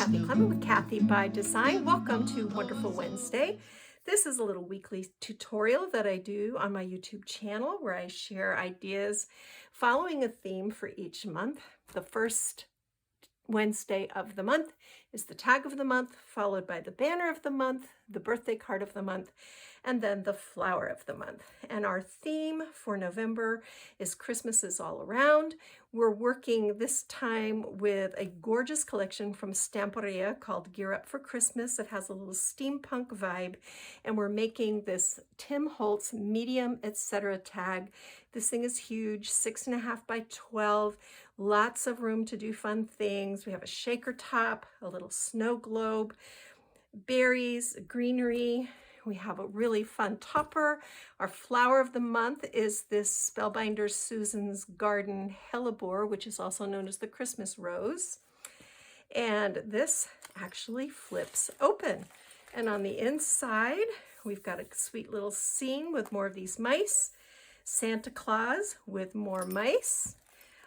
Kathy Clement with Kathy by Design. Welcome to Wonderful Wednesday. This is a little weekly tutorial that I do on my YouTube channel where I share ideas following a theme for each month. The first Wednesday of the month is the tag of the month, followed by the banner of the month, the birthday card of the month, and then the flower of the month. And our theme for November is Christmas is all around. We're working this time with a gorgeous collection from Stamperia called Gear Up for Christmas. It has a little steampunk vibe, and we're making this Tim Holtz medium Etcetera tag. This thing is huge, 6.5 by 12, lots of room to do fun things. We have a shaker top, a little snow globe, berries, greenery. We have a really fun topper. Our flower of the month is this Spellbinder Susan's Garden Hellebore, which is also known as the Christmas rose. And this actually flips open. And on the inside, we've got a sweet little scene with more of these mice, Santa Claus with more mice,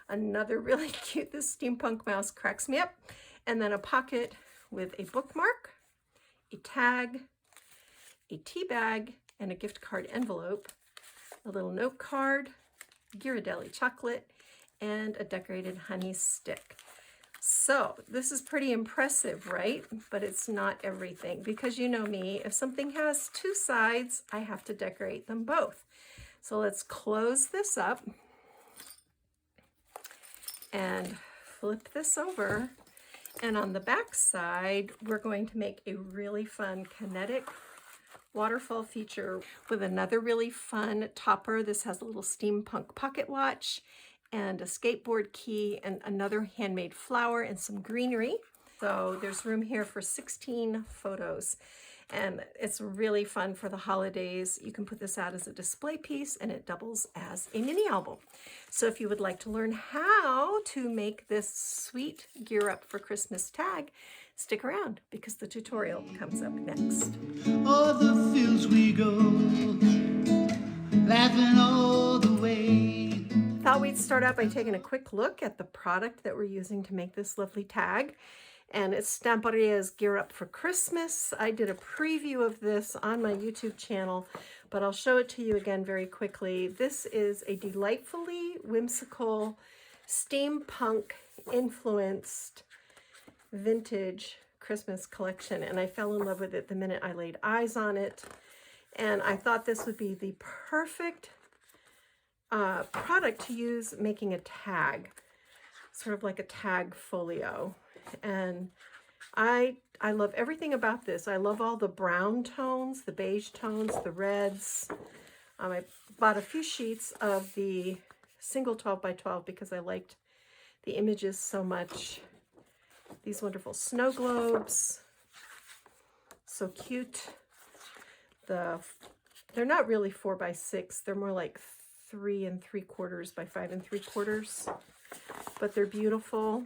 another really cute, this steampunk mouse cracks me up, and then a pocket with a bookmark, a tag, a tea bag, and a gift card envelope, a little note card, Ghirardelli chocolate, and a decorated honey stick. So this is pretty impressive, right? But it's not everything, because you know me, if something has two sides, I have to decorate them both. So let's close this up and flip this over. And on the back side, we're going to make a really fun Kinetic waterfall feature with another really fun topper. This has a little steampunk pocket watch and a skateboard key and another handmade flower and some greenery. So there's room here for 16 photos. And it's really fun for the holidays. You can put this out as a display piece and it doubles as a mini album. So if you would like to learn how to make this sweet Gear Up for Christmas tag, stick around because the tutorial comes up next. O'er the fields we go, laughing all the way. Thought we'd start out by taking a quick look at the product that we're using to make this lovely tag. And it's Stamperia's Gear Up for Christmas. I did a preview of this on my YouTube channel, but I'll show it to you again very quickly. This is a delightfully whimsical, steampunk influenced vintage Christmas collection, and I fell in love with it the minute I laid eyes on it. And I thought this would be the perfect product to use making a tag, sort of like a tag folio. And I love everything about this. I love all the brown tones, the beige tones, the reds. I bought a few sheets of the single 12 by 12 because I liked the images so much. These wonderful snow globes, so cute. They're not really 4 by 6. They're more like 3 3/4 by 5 3/4, but they're beautiful.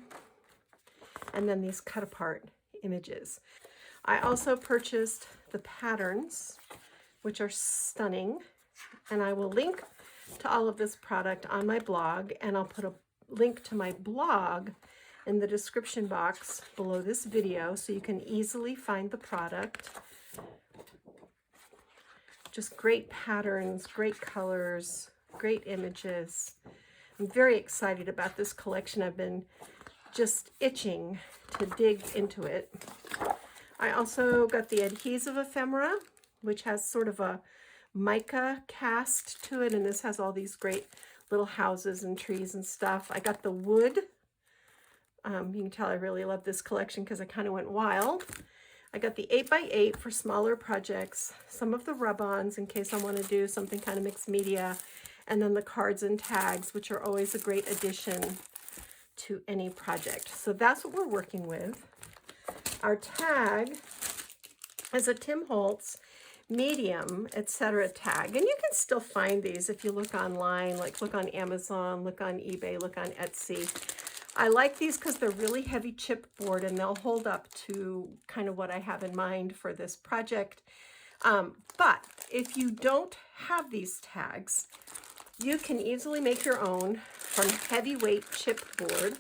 And then these cut apart images. I also purchased the patterns, which are stunning, and I will link to all of this product on my blog, and I'll put a link to my blog in the description box below this video so you can easily find the product. Just great patterns, great colors, great images. I'm very excited about this collection. I've been just itching to dig into it. I also got the adhesive ephemera, which has sort of a mica cast to it, and this has all these great little houses and trees and stuff. I got the wood. You can tell I really love this collection because I kind of went wild. I got the 8 by 8 for smaller projects, some of the rub-ons in case I want to do something kind of mixed media, and then the cards and tags, which are always a great addition to any project. So that's what we're working with. Our tag is a Tim Holtz medium Etcetera tag, and you can still find these if you look online, like look on Amazon, look on eBay, look on Etsy. I like these because they're really heavy chipboard and they'll hold up to kind of what I have in mind for this project. But if you don't have these tags, you can easily make your own from heavyweight chipboard.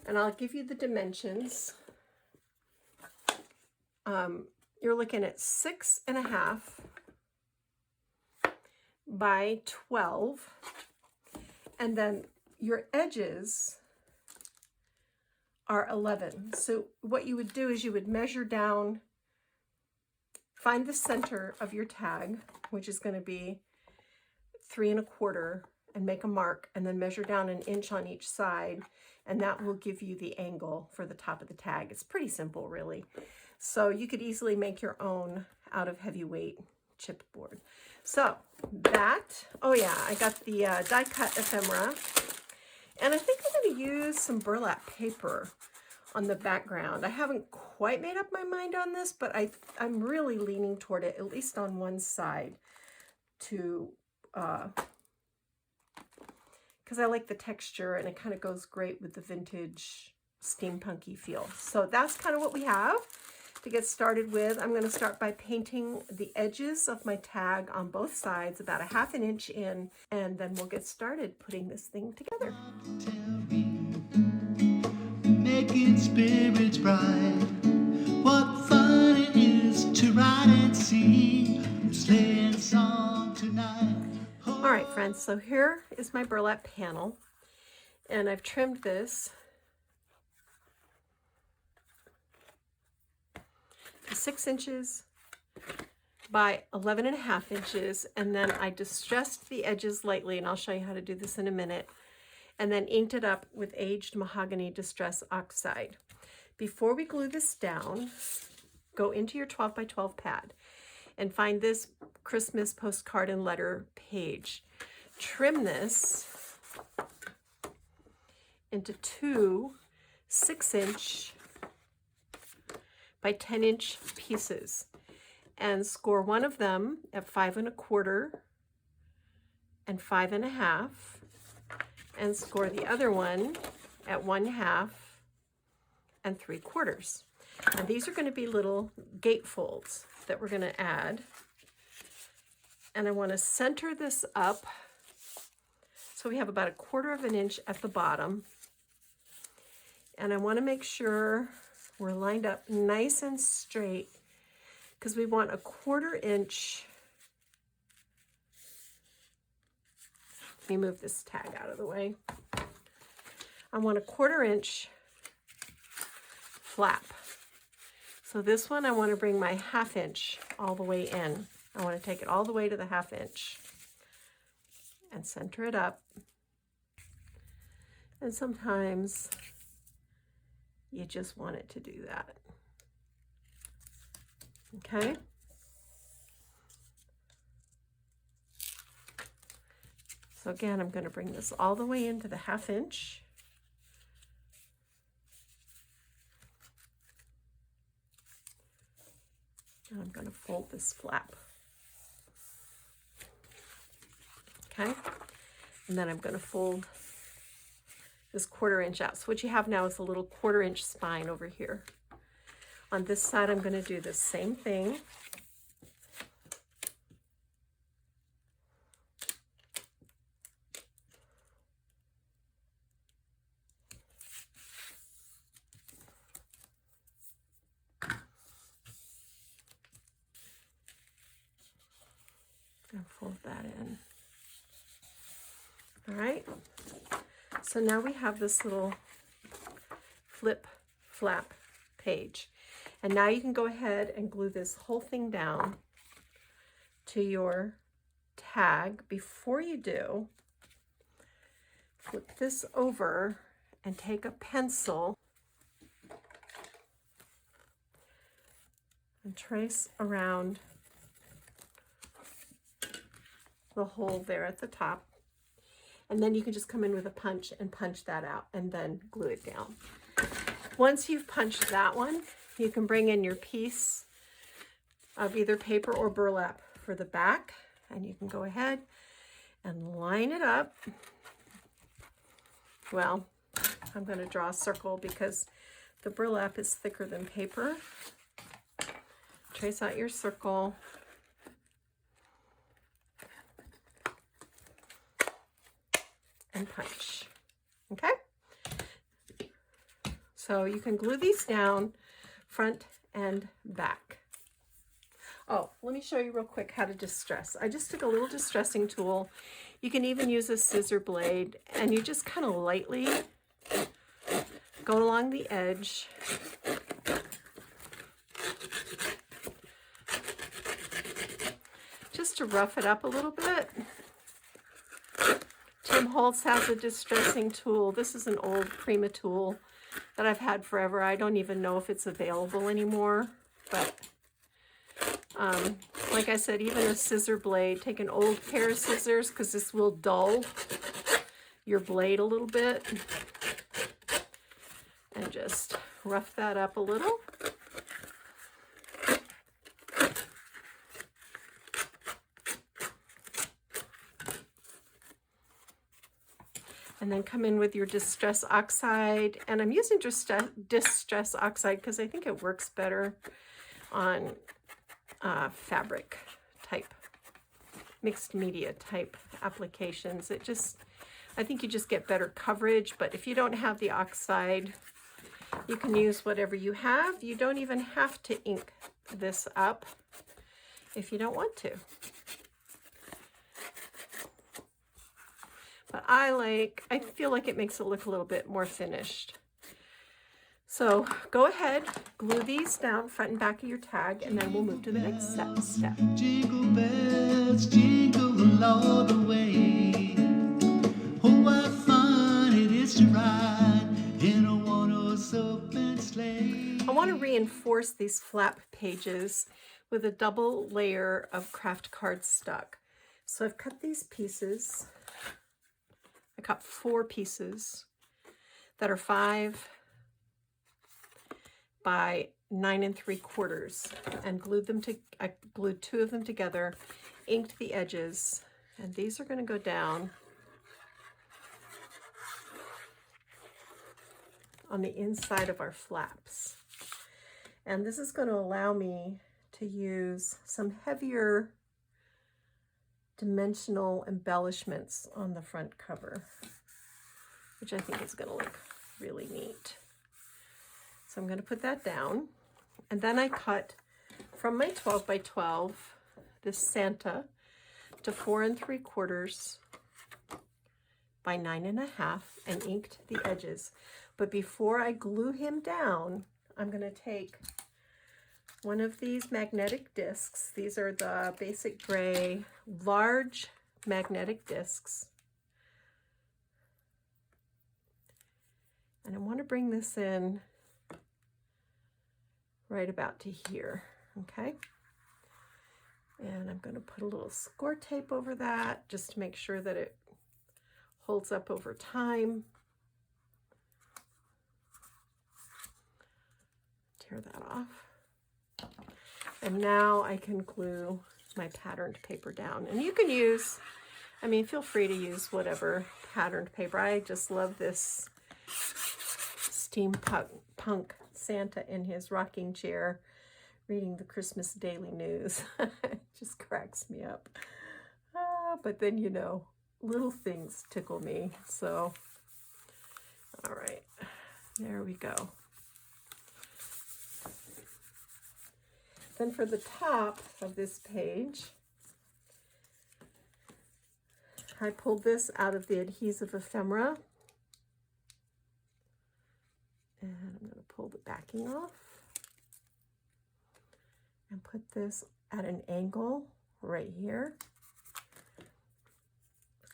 And I'll give you the dimensions. you're looking at 6.5 by 12, and then your edges are 11. So what you would do is you would measure down, find the center of your tag, which is going to be 3.25, and make a mark, and then measure down 1 inch on each side, and that will give you the angle for the top of the tag. It's pretty simple, really. So you could easily make your own out of heavyweight chipboard. So that, oh yeah, I got the die cut ephemera, and I think I'm going to use some burlap paper on the background. I haven't quite made up my mind on this, but I'm really leaning toward it, at least on one side, to because I like the texture, and it kind of goes great with the vintage steampunky feel. So that's kind of what we have to get started with. I'm going to start by painting the edges of my tag on both sides, about 1/2 inch in, and then we'll get started putting this thing together. Making spirits bright. What fun it is to ride and sing a sleighing song tonight. All right, friends, so here is my burlap panel, and I've trimmed this to 6 inches by 11.5 inches, and then I distressed the edges lightly, and I'll show you how to do this in a minute, and then inked it up with aged mahogany distress oxide. Before we glue this down, go into your 12 by 12 pad and find this Christmas postcard and letter page. Trim this into 2 6-inch by 10-inch pieces, and score one of them at 5.25 and 5.5, and score the other one at 1/2 and 3/4. And these are going to be little gatefolds that we're going to add. And I want to center this up so we have about 1/4 inch at the bottom. And I want to make sure we're lined up nice and straight, because we want 1/4 inch. Let me move this tag out of the way. I want 1/4 inch flap. So this one, I want to bring my 1/2 inch all the way in. I want to take it all the way to the 1/2 inch and center it up. And sometimes you just want it to do that. Okay. So again, I'm going to bring this all the way into the 1/2 inch. And I'm going to fold this flap. Okay. And then I'm going to fold this 1/4 inch out. So what you have now is a little 1/4 inch spine over here. On this side, I'm going to do the same thing. And fold that in. All right. So now we have this little flip flap page. And now you can go ahead and glue this whole thing down to your tag. Before you do, flip this over and take a pencil and trace around the hole there at the top. And then you can just come in with a punch and punch that out and then glue it down. Once you've punched that one, you can bring in your piece of either paper or burlap for the back, and you can go ahead and line it up. Well, I'm going to draw a circle because the burlap is thicker than paper. Trace out your circle. And punch. Okay? So you can glue these down front and back. Oh, let me show you real quick how to distress. I just took a little distressing tool. You can even use a scissor blade, and you just kind of lightly go along the edge. Just to rough it up a little bit. Tim Holtz has a distressing tool. This is an old Prima tool that I've had forever. I don't even know if it's available anymore, but like I said, even a scissor blade, take an old pair of scissors, because this will dull your blade a little bit, and just rough that up a little. And then come in with your Distress Oxide. And I'm using Distress Oxide because I think it works better on fabric type, mixed media type applications. I think you just get better coverage, but if you don't have the oxide, you can use whatever you have. You don't even have to ink this up if you don't want to. But I feel like it makes it look a little bit more finished. So go ahead, glue these down front and back of your tag, and then we'll move to the next step. Jingle bells, jingle all the way. Oh, what fun it is to ride in a one-horse open sleigh. I want to reinforce these flap pages with a double layer of kraft cardstock. So I've cut these pieces. I cut 4 pieces that are 5 by 9 3/4, and I glued 2 of them together, inked the edges, and these are going to go down on the inside of our flaps. And this is going to allow me to use some heavier dimensional embellishments on the front cover, which I think is going to look really neat. So I'm going to put that down, and then I cut from my 12 by 12 this Santa to 4 3/4 by 9 1/2 and inked the edges. But before I glue him down, I'm going to take one of these magnetic discs. These are the basic gray large magnetic discs, and I want to bring this in right about to here, okay? And I'm going to put a little score tape over that just to make sure that it holds up over time. Tear that off. And now I can glue my patterned paper down. And you can use, feel free to use whatever patterned paper. I just love this steampunk Santa in his rocking chair reading the Christmas Daily News. It just cracks me up. But then, little things tickle me. So, all right, there we go. Then for the top of this page, I pulled this out of the adhesive ephemera. And I'm going to pull the backing off and put this at an angle right here.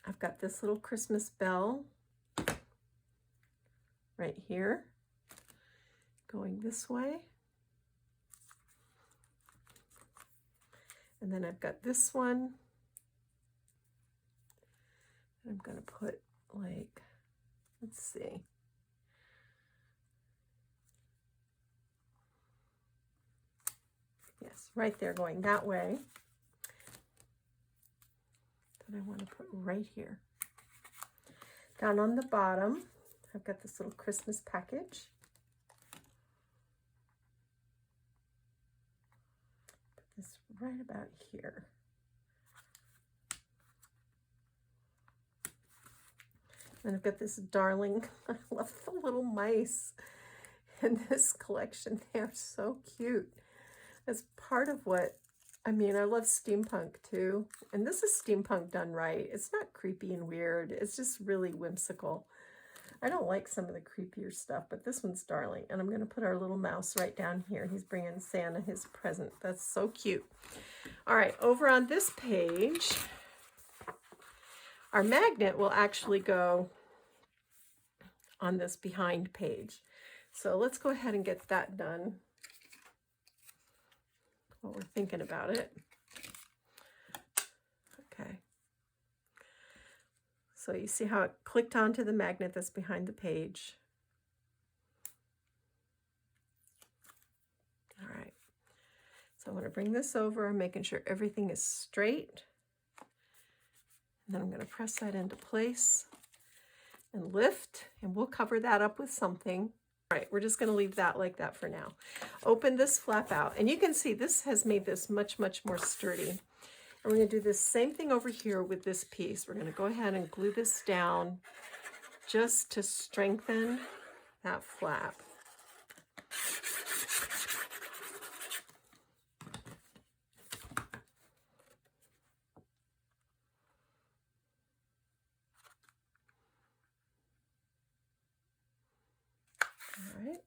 I've got this little Christmas bell right here going this way. And then I've got this one. I'm going to put let's see. Yes, right there going that way. That I want to put right here. Down on the bottom, I've got this little Christmas package. Put this right about here. And I've got this darling, I love the little mice. in this collection. They're so cute. That's part of what, I mean, I love steampunk too. And this is steampunk done right. It's not creepy and weird. It's just really whimsical. I don't like some of the creepier stuff, but this one's darling. And I'm going to put our little mouse right down here. He's bringing Santa his present. That's so cute. All right, over on this page, our magnet will actually go on this behind page. So let's go ahead and get that done while we're thinking about it. Okay. So you see how it clicked onto the magnet that's behind the page. All right. So I'm going to bring this over. I'm making sure everything is straight. And then I'm going to press that into place and lift, and we'll cover that up with something. All right, we're just going to leave that like that for now. Open this flap out, and you can see this has made this much, much more sturdy. And we're going to do the same thing over here with this piece. We're going to go ahead and glue this down just to strengthen that flap. All right.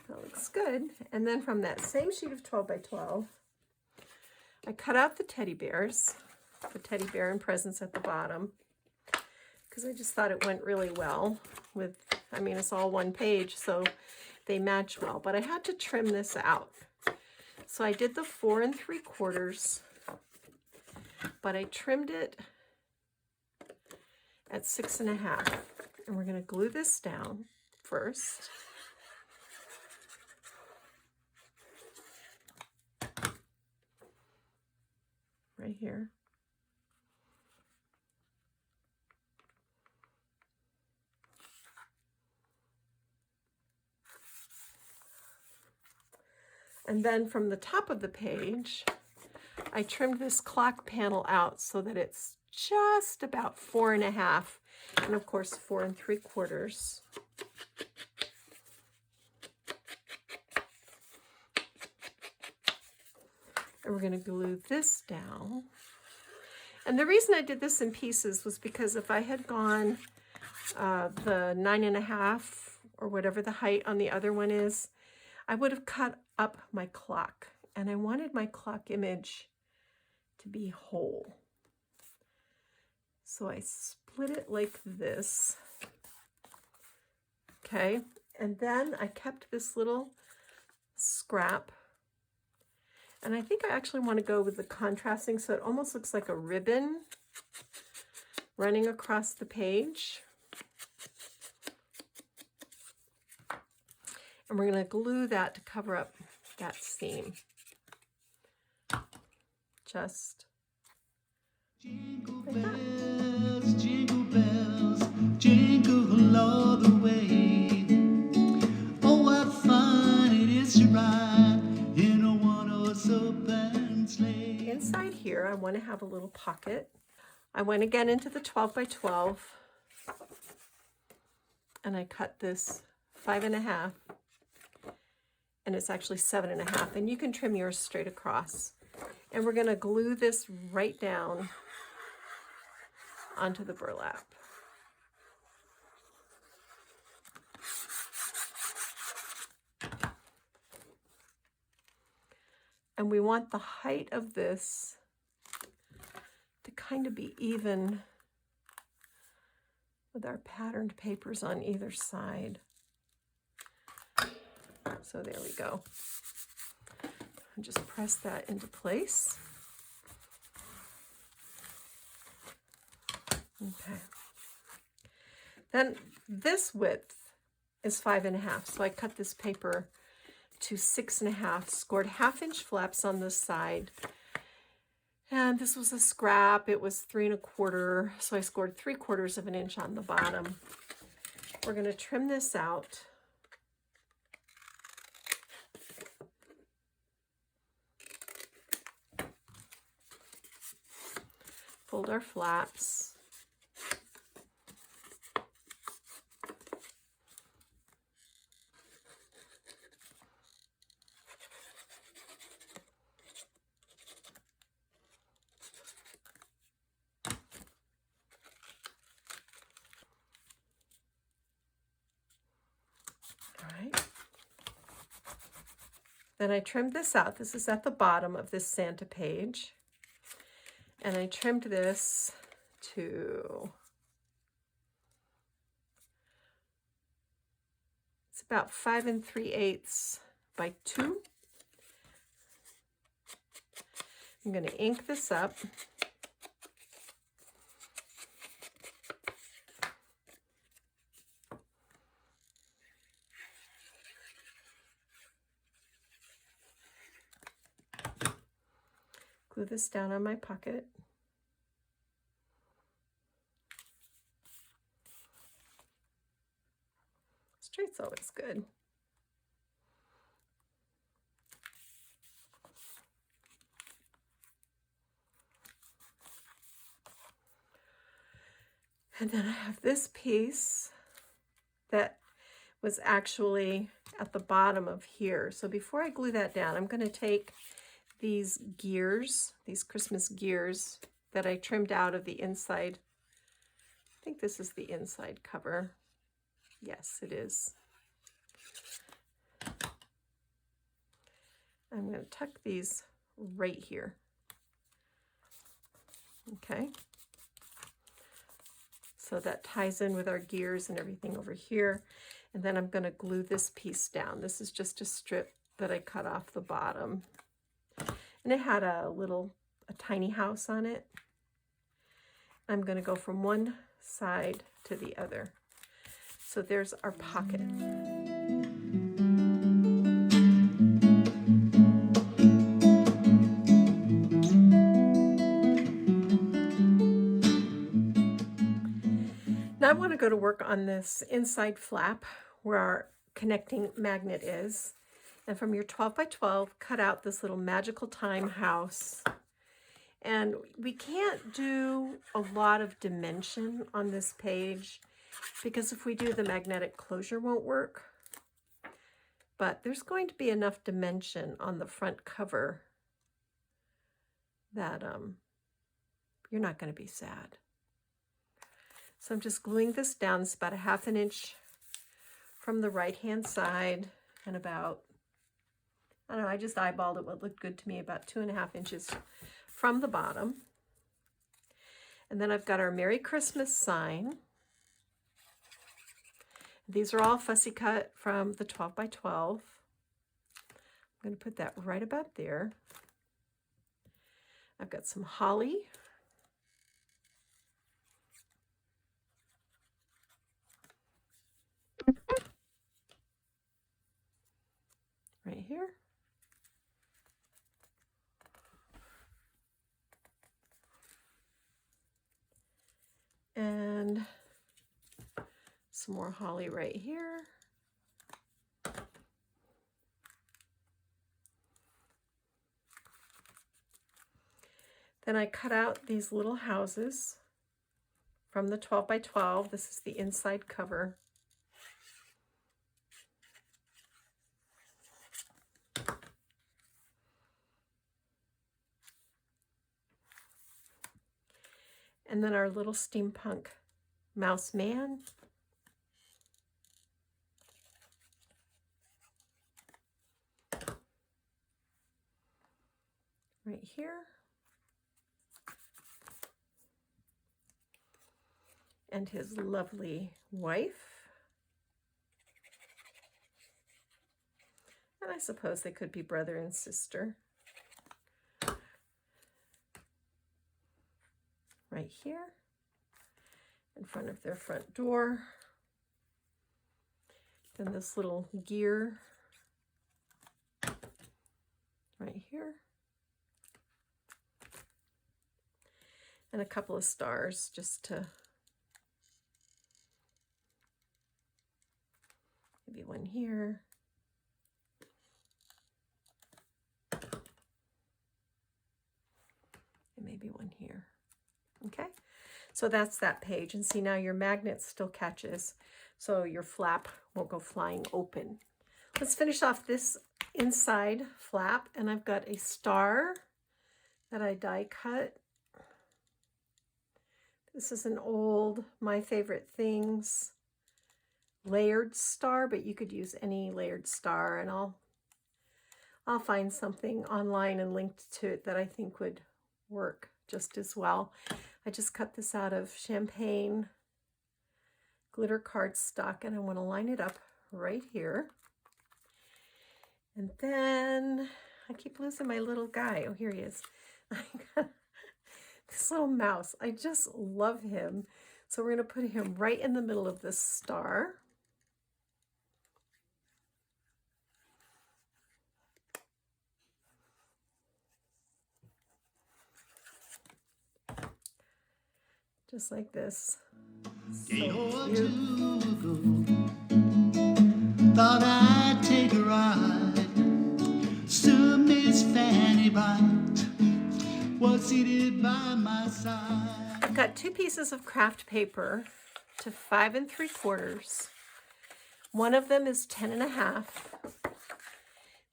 That looks good. And then from that same sheet of 12 by 12, I cut out the teddy bears, the teddy bear and presents at the bottom, because I just thought it went really well with, I mean, it's all one page, so they match well. But I had to trim this out. So I did the 4 3/4, but I trimmed it at 6 1/2. And we're going to glue this down first. Right here. And then from the top of the page, I trimmed this clock panel out so that it's just about 4 1/2, and of course 4 3/4. And we're going to glue this down. And the reason I did this in pieces was because if I had gone the 9 1/2 or whatever the height on the other one is, I would have cut up my clock. And I wanted my clock image to be whole. So I split it like this. Okay. And then I kept this little scrap. And I think I actually want to go with the contrasting so it almost looks like a ribbon running across the page. And we're going to glue that to cover up that seam. Just Jingle bells, jingle all the way. Oh, what fun it is to ride in a one-horse open sleigh. inside here, I want to have a little pocket. I went again into the 12 by 12 and I cut this 5 1/2, and it's actually 7 1/2, and you can trim yours straight across. And we're going to glue this right down onto the burlap. And we want the height of this to kind of be even with our patterned papers on either side. So there we go. And just press that into place. Okay. Then this width is 5 1/2. So I cut this paper to 6 1/2, scored 1/2-inch flaps on this side. And this was a scrap. It was 3 1/4. So I scored 3/4 of an inch on the bottom. We're going to trim this out. fold our flaps. All right. Then I trimmed this out. This is at the bottom of this Santa page. And I trimmed this to, it's about 5 3/8 by 2. I'm going to ink this up. Glue this down on my pocket. Straight's always good. And then I have this piece that was actually at the bottom of here. So before I glue that down, I'm going to take these gears, these Christmas gears that I trimmed out of the inside. I think this is the inside cover. Yes, it is. I'm going to tuck these right here. Okay. So that ties in with our gears and everything over here. And then I'm going to glue this piece down. This is just a strip that I cut off the bottom. And it had a tiny house on it. I'm going to go from one side to the other. So there's our pocket. Now I want to go to work on this inside flap where our connecting magnet is. And from your 12 by 12, cut out this little magical time house. And we can't do a lot of dimension on this page because if we do, the magnetic closure won't work. But there's going to be enough dimension on the front cover that you're not going to be sad. So I'm just gluing this down. It's about 1/2 inch from the right-hand side and about, I don't know, I just eyeballed it, what looked good to me, about 2.5 inches from the bottom. And then I've got our Merry Christmas sign. These are all fussy cut from the 12 by 12. I'm going to put that right about there. I've got some holly. Right here. And some more holly right here. Then I cut out these little houses from the 12 by 12. This is the inside cover. And then our little steampunk mouse man. Right here. And his lovely wife. And I suppose they could be brother and sister. Right here, in front of their front door. Then this little gear right here. And a couple of stars just to, maybe one here. And maybe one here. Okay, so that's that page. And see, now your magnet still catches, so your flap won't go flying open. Let's finish off this inside flap, and I've got a star that I die cut. This is an old My Favorite Things layered star, but you could use any layered star, and I'll find something online and linked to it that I think would work just as well. I just cut this out of champagne glitter cardstock, and I want to line it up right here. And then I keep losing my little guy. Oh, here he is. I got this little mouse. I just love him. So we're going to put him right in the middle of this star. Just like this. Day or two ago, thought I'd take a ride. Soon Miss Fanny Bright was seated by my side. I've got 2 pieces of craft paper to 5 3/4. One of them is 10 1/2.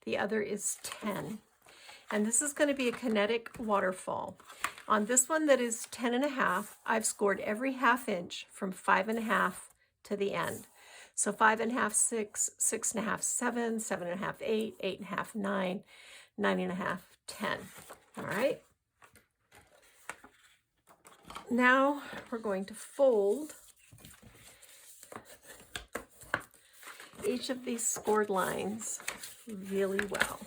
The other is 10. And this is going to be a Kinetic waterfall. On this one that is 10 1/2, I've scored every 1/2 inch from 5 1/2 to the end. So 5 1/2, 6, 6 1/2, 7, 7 1/2, 8, 8 1/2, 9, 9 1/2, 10. All right. Now we're going to fold each of these scored lines really well.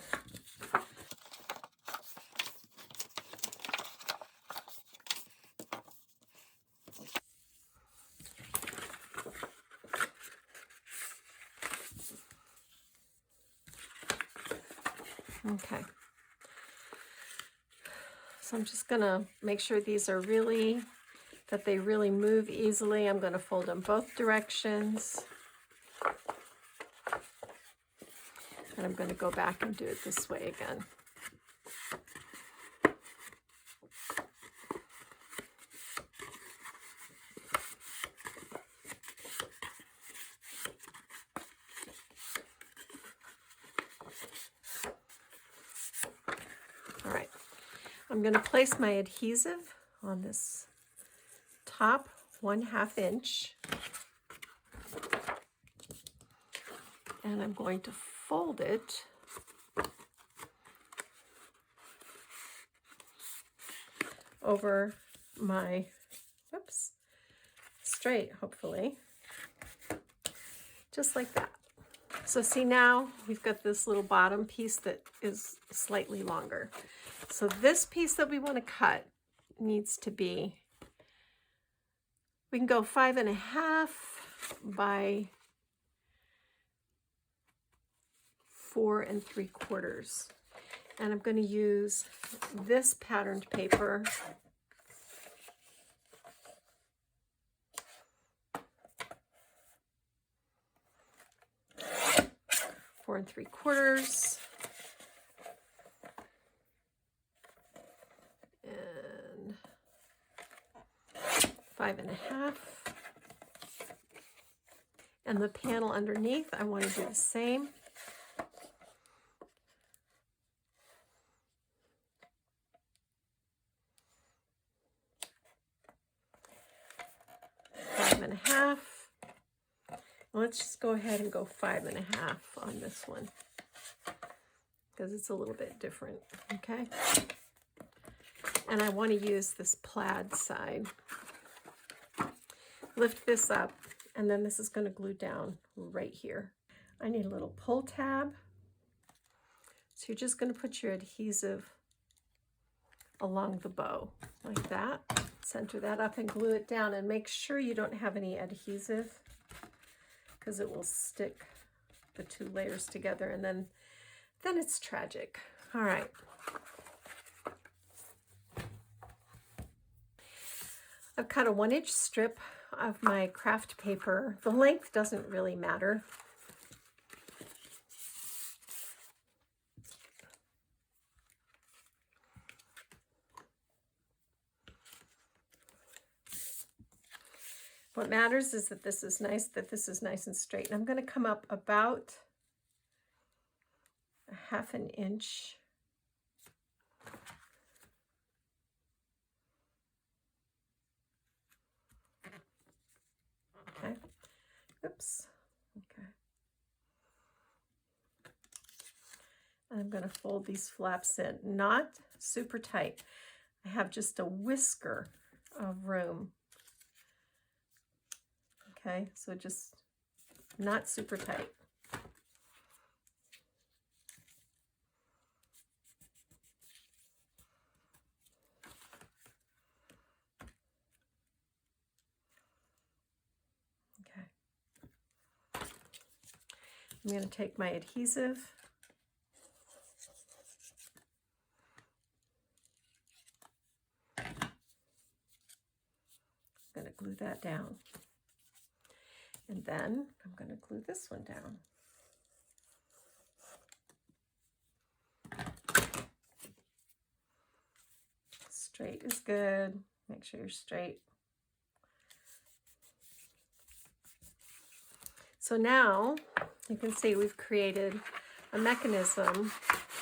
Okay, so I'm just gonna make sure these are really, that they really move easily. I'm gonna fold them both directions. And I'm gonna go back and do it this way again. All right, I'm going to place my adhesive on this top 1/2 inch, and I'm going to fold it over my, whoops, straight, hopefully, just like that. So see, now we've got this little bottom piece that is slightly longer. So this piece that we want to cut needs to be, we can go 5 1/2 by 4 3/4. And I'm going to use this patterned paper . 4 3/4. And 5 1/2. And the panel underneath, I want to do the same. Let's just go ahead and go 5 1/2 on this one because it's a little bit different, okay? And I want to use this plaid side. Lift this up, and then this is going to glue down right here. I need a little pull tab. So you're just going to put your adhesive along the bow like that. Center that up and glue it down, and make sure you don't have any adhesive because it will stick the 2 layers together, and then it's tragic. All right. I've cut a 1-inch strip of my craft paper. The length doesn't really matter. What matters is that this is nice and straight. And I'm going to come up about a half an inch. Okay. Oops. Okay. And I'm going to fold these flaps in, not super tight. I have just a whisker of room. Okay, so just not super tight. Okay. I'm going to take my adhesive. I'm going to glue that down. And then I'm going to glue this one down. Straight is good. Make sure you're straight. So now you can see we've created a mechanism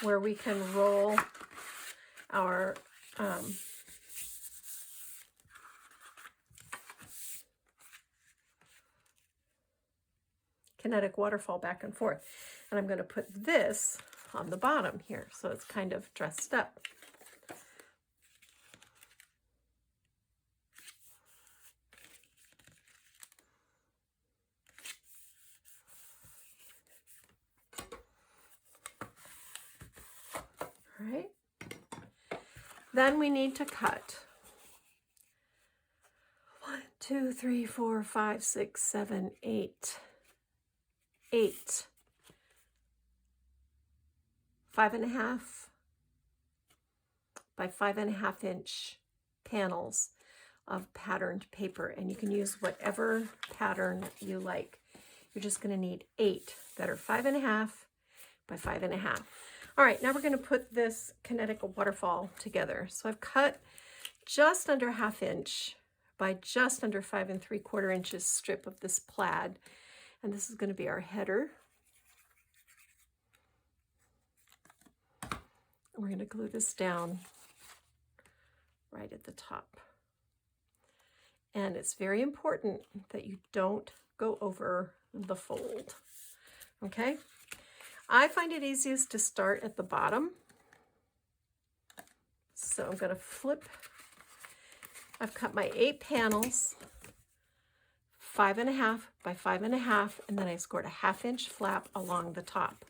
where we can roll our Kinetic waterfall back and forth. And I'm going to put this on the bottom here, so it's kind of dressed up. All right. Then we need to cut 1, 2, 3, 4, 5, 6, 7, 8. 5.5 by 5.5 inch panels of patterned paper, and you can use whatever pattern you like. You're just going to need 8 that are 5.5 by 5.5. All right, now we're going to put this Kinetic waterfall together. So I've cut just under 1/2 inch by just under 5 3/4 inches strip of this plaid. And this is going to be our header. We're going to glue this down right at the top. And it's very important that you don't go over the fold. Okay? I find it easiest to start at the bottom. So I'm going to flip. I've cut my 8 panels. 5.5 by 5.5, and then I scored a 1/2 inch flap along the top.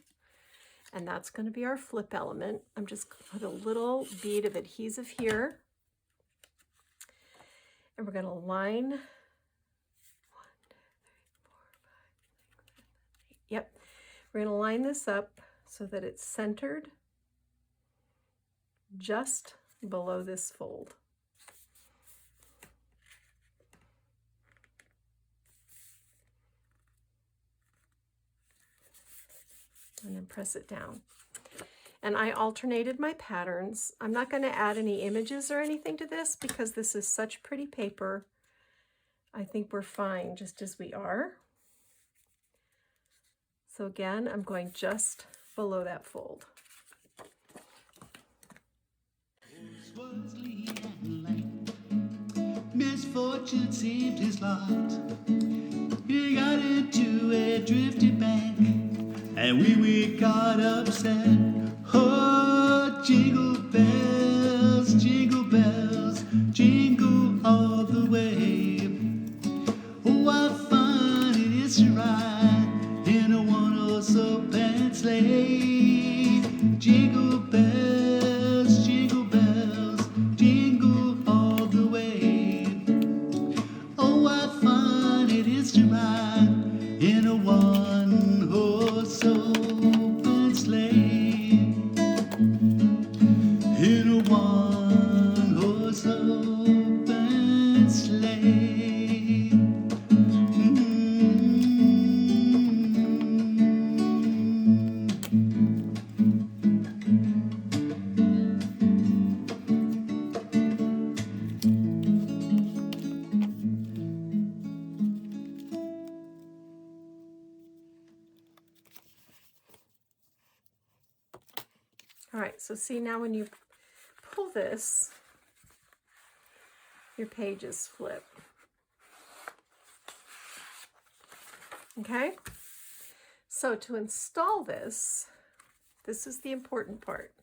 And that's going to be our flip element. I'm just going to put a little bead of adhesive here. And we're going to line 1, 2, 3, 4, 5, 6, 7, 8. Yep. We're going to line this up so that it's centered just below this fold. And then press it down. And I alternated my patterns. I'm not going to add any images or anything to this because this is such pretty paper. I think we're fine just as we are. So again, I'm going just below that fold. Misfortune saved his lot. He got into a drifted bank, and we were caught upset. Oh, jingle bells, jingle all the way. Oh, what fun it is to ride in a one-horse open sleigh. Jingle bells, jingle all the way. Oh, what fun it is to ride in a one-horse open sleigh. So see, now when you pull this, your pages flip. Okay? So to install this, this is the important part.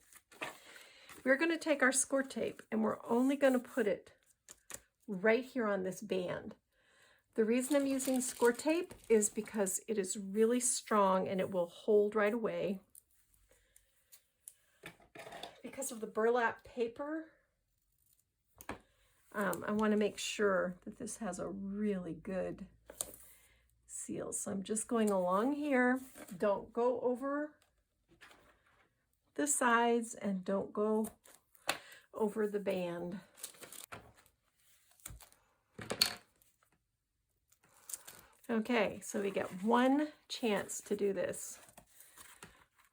We're going to take our score tape and we're only going to put it right here on this band. The reason I'm using score tape is because it is really strong and it will hold right away. Because of the burlap paper, I want to make sure that this has a really good seal. So I'm just going along here. Don't go over the sides and don't go over the band. Okay, so we get one chance to do this.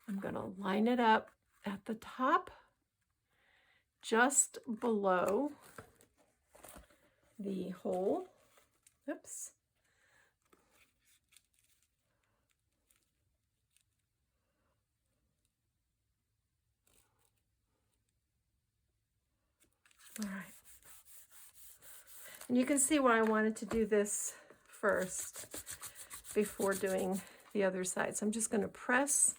I'm going to line it up at the top, just below the hole. Oops. All right. And you can see why I wanted to do this first before doing the other side. So I'm just going to press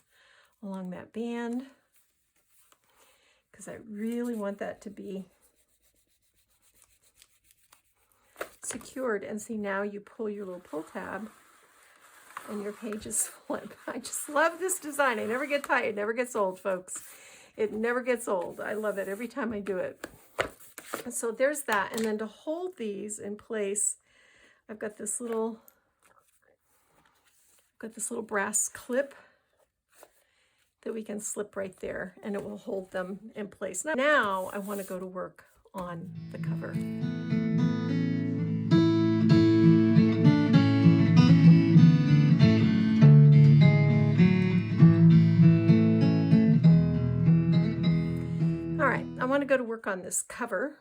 along that band because I really want that to be secured. And see, now you pull your little pull tab and your pages flip. I just love this design. I never get tired. It never gets old, folks. It never gets old. I love it every time I do it. And so there's that. And then to hold these in place, I've got this little brass clip that we can slip right there and it will hold them in place. Now I want to go to work on the cover. All right, I want to go to work on this cover,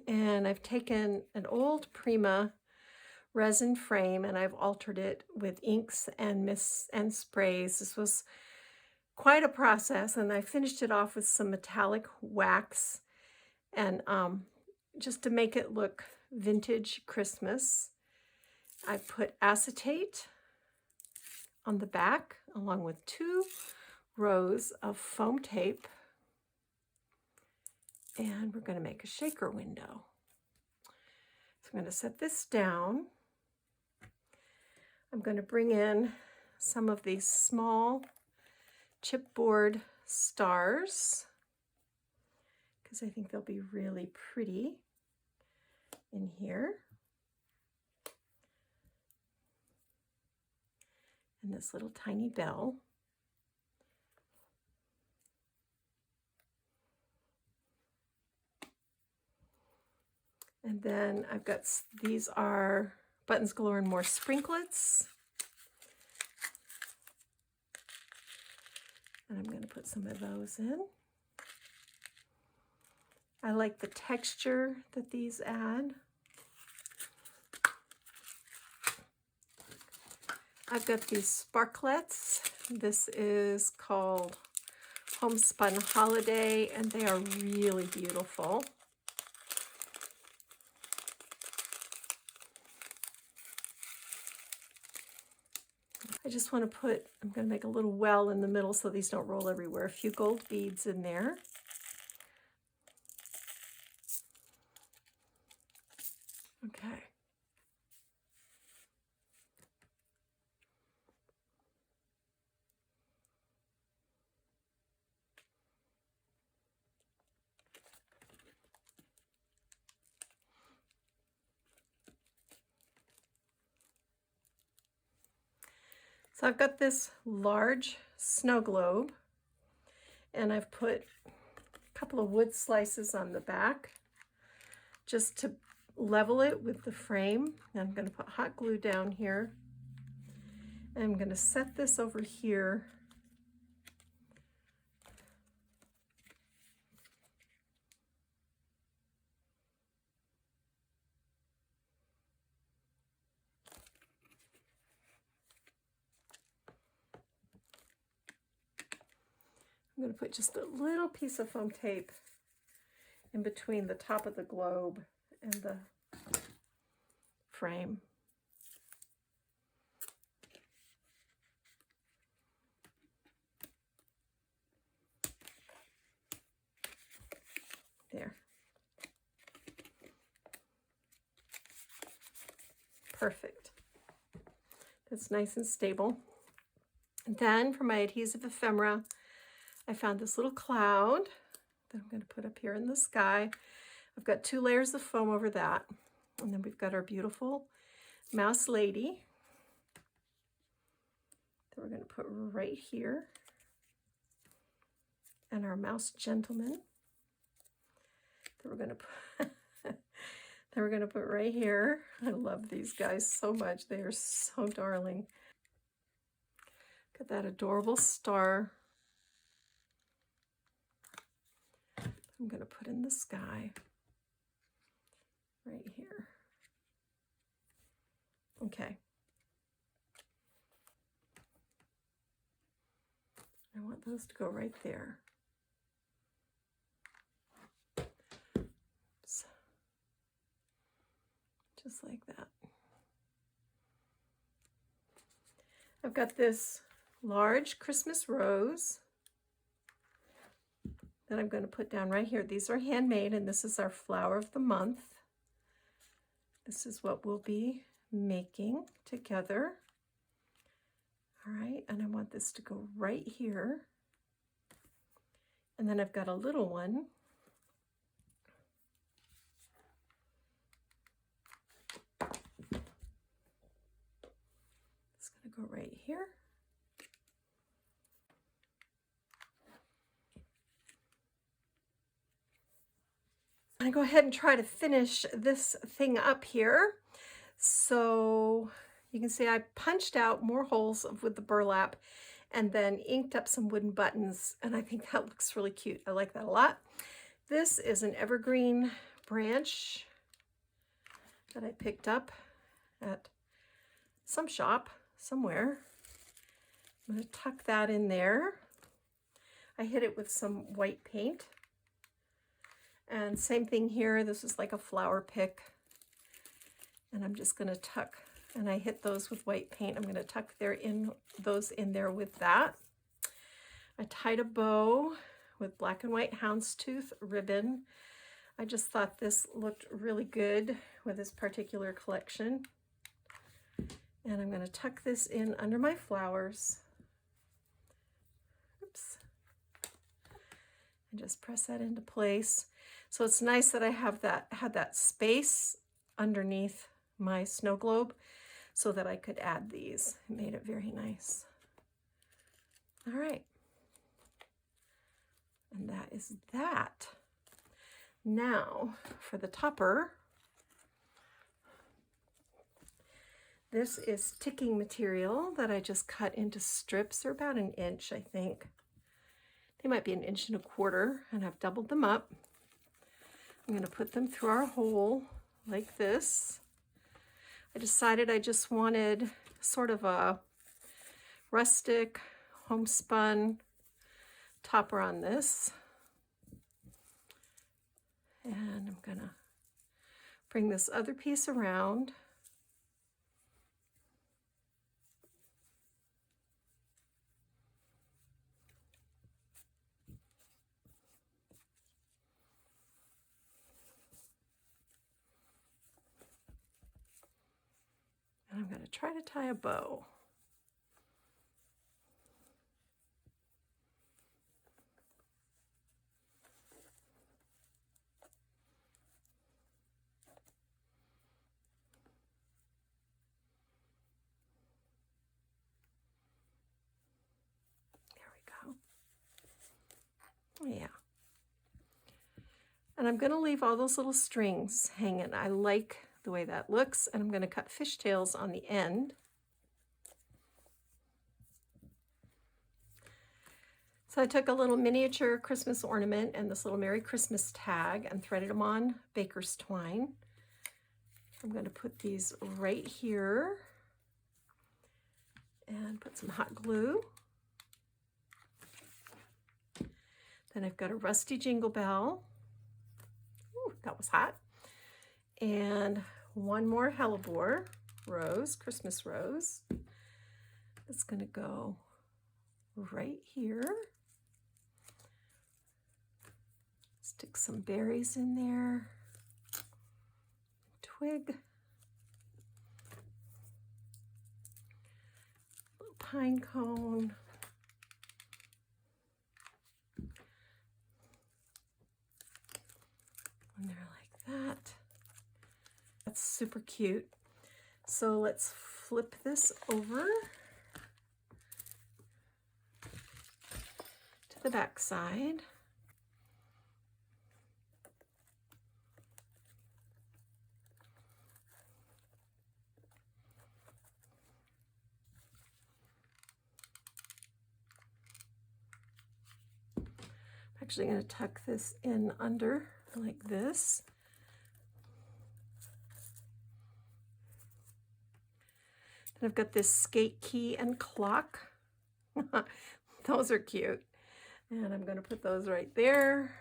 and I've taken an old Prima resin frame and I've altered it with inks and mists and sprays. This was quite a process, and I finished it off with some metallic wax and just to make it look vintage Christmas. I put acetate on the back along with 2 rows of foam tape, and we're going to make a shaker window. So I'm going to set this down. I'm going to bring in some of these small chipboard stars because I think they'll be really pretty in here. And this little tiny bell. And then I've got, these are Buttons Galore and More sprinklets. And I'm going to put some of those in. I like the texture that these add. I've got these sparklets. This is called Homespun Holiday, and they are really beautiful. I just want to put, I'm going to make a little well in the middle so these don't roll everywhere. A few gold beads in there. Okay. So I've got this large snow globe, and I've put a couple of wood slices on the back just to level it with the frame. And I'm going to put hot glue down here. And I'm going to set this over here. I'm I'm going to put just a little piece of foam tape in between the top of the globe and the frame. There. Perfect. That's nice and stable. And then for my adhesive ephemera, I found this little cloud that I'm going to put up here in the sky. I've got 2 layers of foam over that. And then we've got our beautiful mouse lady that we're going to put right here. And our mouse gentleman that we're going to put that we're going to put right here. I love these guys so much. They are so darling. Got that adorable star I'm going to put in the sky right here. Okay. I want those to go right there. Oops. Just like that. I've got this large Christmas rose that I'm going to put down right here. These are handmade, and this is our flower of the month. This is what we'll be making together. All right, and I want this to go right here. And then I've got a little one. It's going to go right here. I'm going to go ahead and try to finish this thing up here. So you can see I punched out more holes with the burlap and then inked up some wooden buttons, and I think that looks really cute. I like that a lot. This is an evergreen branch that I picked up at some shop somewhere. I'm going to tuck that in there. I hit it with some white paint. And same thing here, this is like a flower pick. And I'm just going to tuck, and I hit those with white paint. I'm going to tuck those in there with that. I tied a bow with black and white houndstooth ribbon. I just thought this looked really good with this particular collection. And I'm going to tuck this in under my flowers. Oops. And just press that into place. So it's nice that I had that space underneath my snow globe so that I could add these. It made it very nice. All right. And that is that. Now for the topper. This is ticking material that I just cut into strips. They're about 1 inch, I think. They might be 1 1/4 inches, and I've doubled them up. I'm going to put them through our hole like this. I decided I just wanted sort of a rustic homespun topper on this. And I'm going to bring this other piece around. And I'm going to try to tie a bow. There we go. Yeah. And I'm going to leave all those little strings hanging. I like the way that looks, and I'm going to cut fishtails on the end. So I took a little miniature Christmas ornament and this little Merry Christmas tag and threaded them on baker's twine. I'm going to put these right here and put some hot glue. Then I've got a rusty jingle bell. Ooh, that was hot. And one more hellebore rose, Christmas rose. It's going to go right here. Stick some berries in there. Twig. Little pine cone. And they're like that. That's super cute. So let's flip this over to the back side. I'm actually going to tuck this in under like this. Then I've got this skate key and clock. Those are cute. And I'm going to put those right there.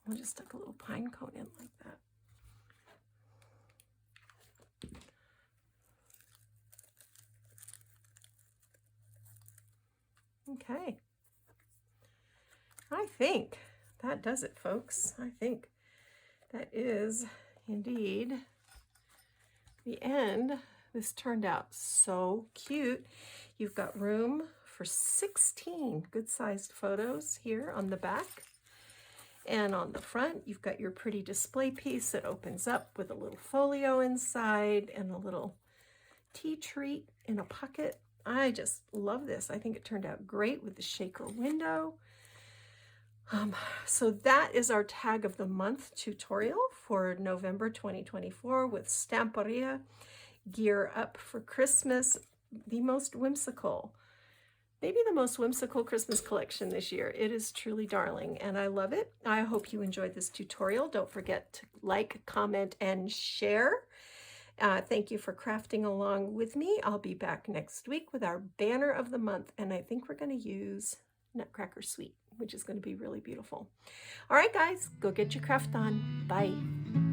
I'll just stick a little pine cone in like that. Okay. I think that does it, folks. I think that is indeed the end. This turned out so cute. You've got room for 16 good-sized photos here on the back. And on the front, you've got your pretty display piece that opens up with a little folio inside and a little tea treat in a pocket. I just love this. I think it turned out great with the shaker window. So that is our tag of the month tutorial for November 2024 with Stamperia Gear Up for Christmas, the most whimsical, maybe the most whimsical Christmas collection this year. It is truly darling and I love it. I hope you enjoyed this tutorial. Don't forget to like, comment, and share. Thank you for crafting along with me. I'll be back next week with our banner of the month, and I think we're going to use Nutcracker Sweet, which is going to be really beautiful. All right, guys, go get your craft on. Bye.